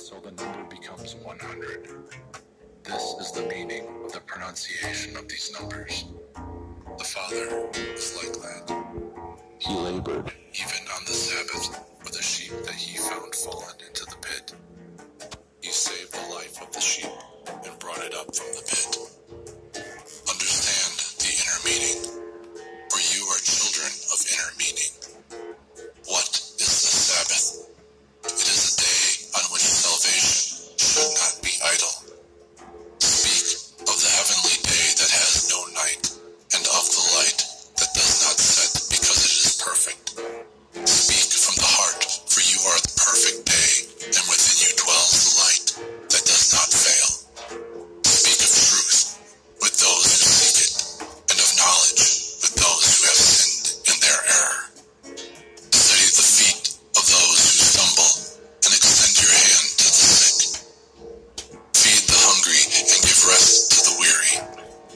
until the number becomes 100. This is the meaning of the pronunciation of these numbers. The Father was like that. He labored, even on the Sabbath, for the sheep that he found fallen into the pit. He saved the life of the sheep and brought it up from the pit. Understand the inner meaning, for you are children of inner meaning. What is the Sabbath? It is a day on which salvation should not be idle. Speak of the heavenly day that has no night, and of the light that does not set because it is perfect. Speak from the heart, for you are the perfect day, and within you dwells the light that does not fail. Speak of truth with those who seek it, and of knowledge with those who have sinned in their error. Steady the feet of those who stumble, and extend your hand to the sick. Feed the hungry and give rest to the weary.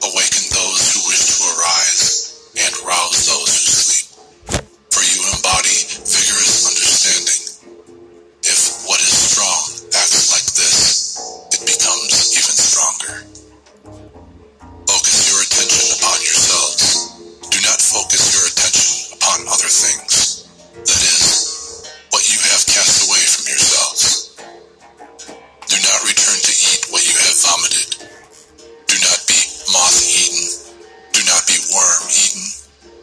Awaken those who wish to arise, and rouse those who sleep. For you embody vigorous understanding. If what is strong acts like this, it becomes even stronger. Focus your attention upon yourselves. Do not focus your attention upon other things. That is, what you have cast away from yourselves. Do not return to eat what you have vomited. Do not be moth-eaten. Do not be worm-eaten,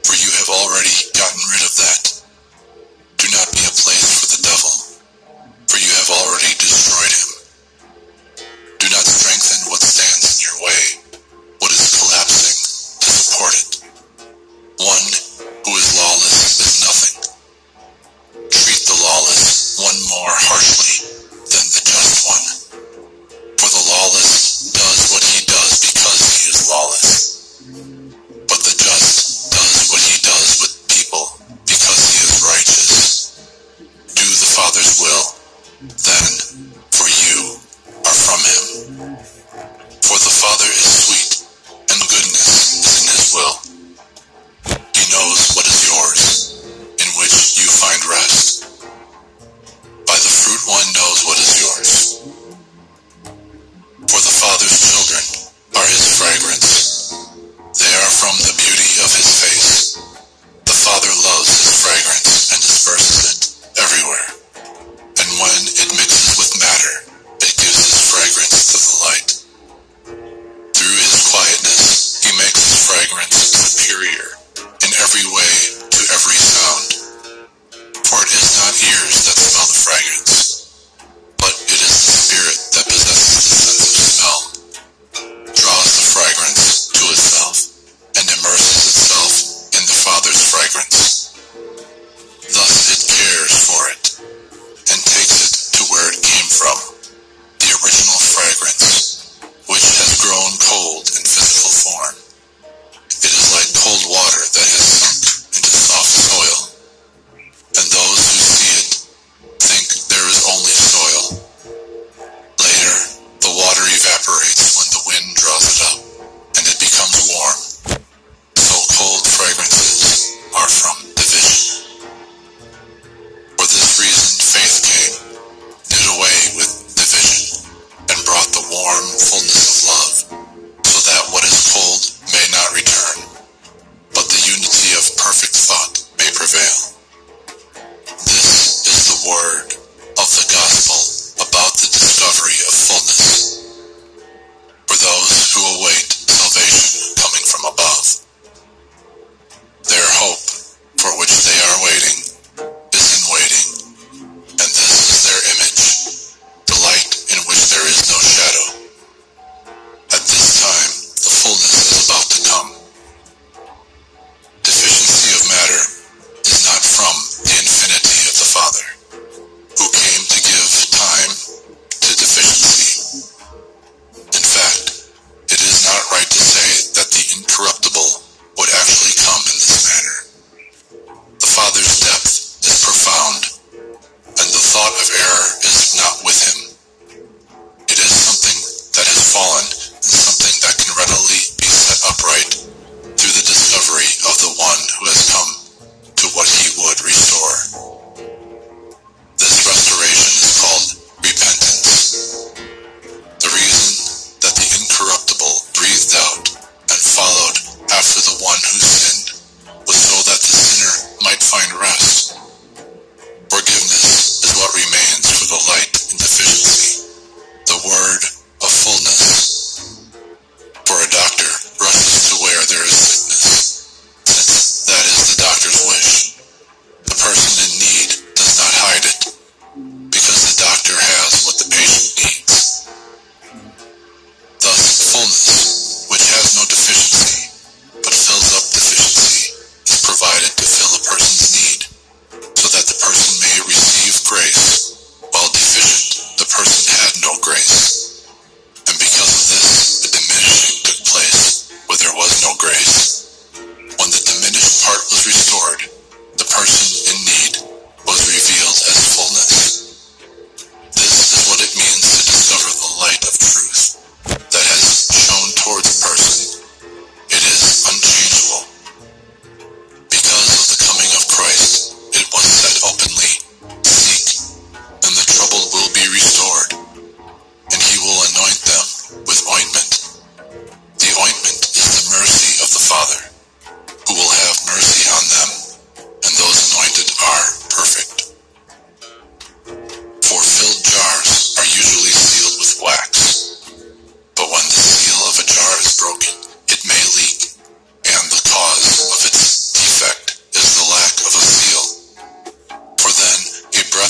for you have already gotten rid of that. Do not be a place for the devil, for you have already destroyed him. Do not strengthen what stands in your way, what is collapsing, to support it. One who is lawless is nothing. Treat the lawless one more harshly than the just one. For the lawless does what he does because he is lawless. But the just does what he does with people because he is righteous. Do the Father's will, then, for you are from him. For the Father is sweet, and goodness is in his will. He knows what is yours, in which you find rest. By the fruit one knows what is yours. For the Father's children are his fragrance. They are from the beauty of his face. The Father loves his fragrance and disperses it everywhere. And when it mixes with matter, it gives his fragrance to the light. Through his quietness, he makes his fragrance superior in every way to every sound. For it is not ears that smell the fragrance, but it is the Spirit that possesses the sense of smell, draws the fragrance to itself, and immerses itself in the Father's fragrance. Thus it cares for it, and takes it to where it came from, the original fragrance, which has grown cold in physical form. It is like cold water that has sunk into soft soil, and those who see it think there is only soil. Later, the water evaporates when the wind draws it up, and it becomes warm. So cold fragrances are from division. For this reason faith came, did away with division, and brought the warm fullness of love, so that what is cold may not return, but the unity of perfect thought may prevail. This is the word of the gospel about the discovery of fullness, for those who await salvation coming from above. Their hope, for which they are waiting, is in waiting, and this is their image, the light in which there is no shadow. At this time, the fullness is about to come. Deficiency of matter is not from the infinity of the Father, who came to give time to deficiency. In fact, it is not right to say that the incorruptible would actually come in this manner. The Father's depth is profound, and the thought of error is not with him. It is something that has fallen and something that can readily be set upright through the discovery of the one who has come to what he would restore. This restoration is called repentance.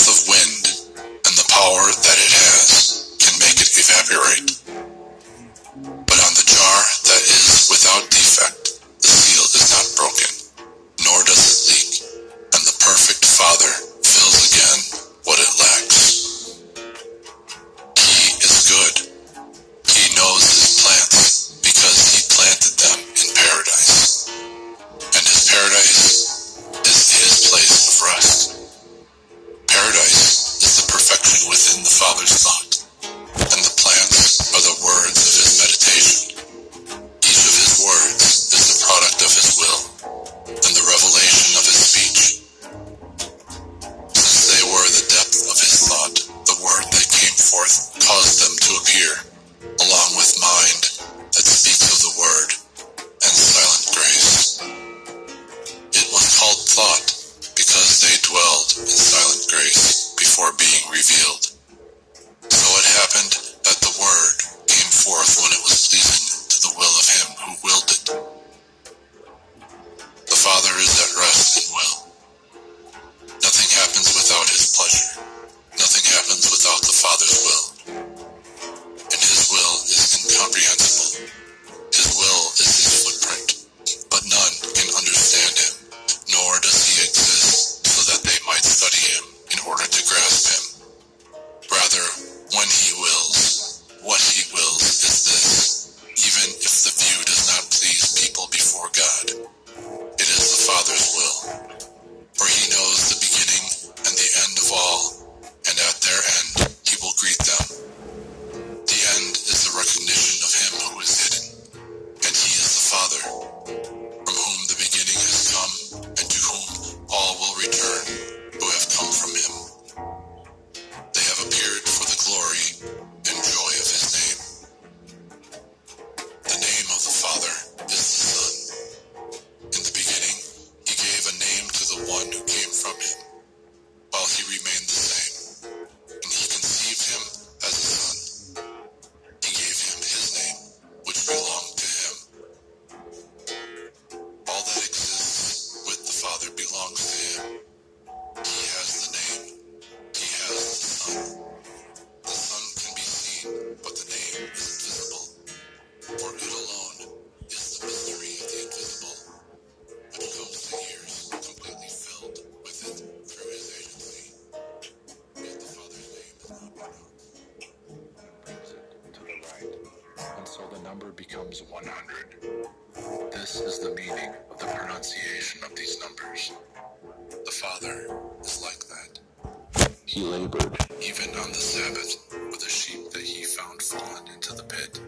breath of wind and the power that it has can make it evaporate. But on the jar that is without defect, the seal is not broken, nor does it leak, and the perfect Father fills again what it lacks. He is good. He knows his plants because he planted them in paradise. And his paradise is his place of rest. Paradise is the perfection within the Father's thought, and the plants are the words of his meditation. Each of his words is the product of his will, and the revelation of his speech. Since they were the depth of his thought, the word that came forth caused them to appear, along with mind that speaks of the word, and silent grace. It was called thought because they dwelled in silent grace before being revealed. So it happened that the word came forth when it was pleasing to the will of him who willed it. The Father is at rest in will. Nothing happens without his pleasure. Nothing happens without the Father's will. And his will is incomprehensible. His will is his footprint, but none can understand him, nor does he exist so that they might study him in order to grasp him. Rather, when he wills, what he wills is this: even if the view does not please people before God, it is the Father's will. For he knows the beginning and the end of all, and at their end he will greet them. The end is the recognition of him who is hidden, and he is the Father, from whom the beginning has come, and to whom all will return who have come from him. They have appeared for the glory and joy of his name. The name of the Father is the Son. In the beginning, he gave a name to the one who came from him, while he remained the same, and he conceived him as a son. He gave him his name, which belonged to him. All that exists with the Father belongs to him. He has the name. He has the Son. The Son can be seen, but the name is invisible. For it alone is the mystery of the invisible, which comes to ears completely filled with it through his agency. Yet the Father's name is not pronounced. Brings it to the right, and so the number becomes 100. This is the meaning of the pronunciation of these numbers. The Father is like that. He labored, even on the Sabbath, for the sheep that he found fallen into the pit.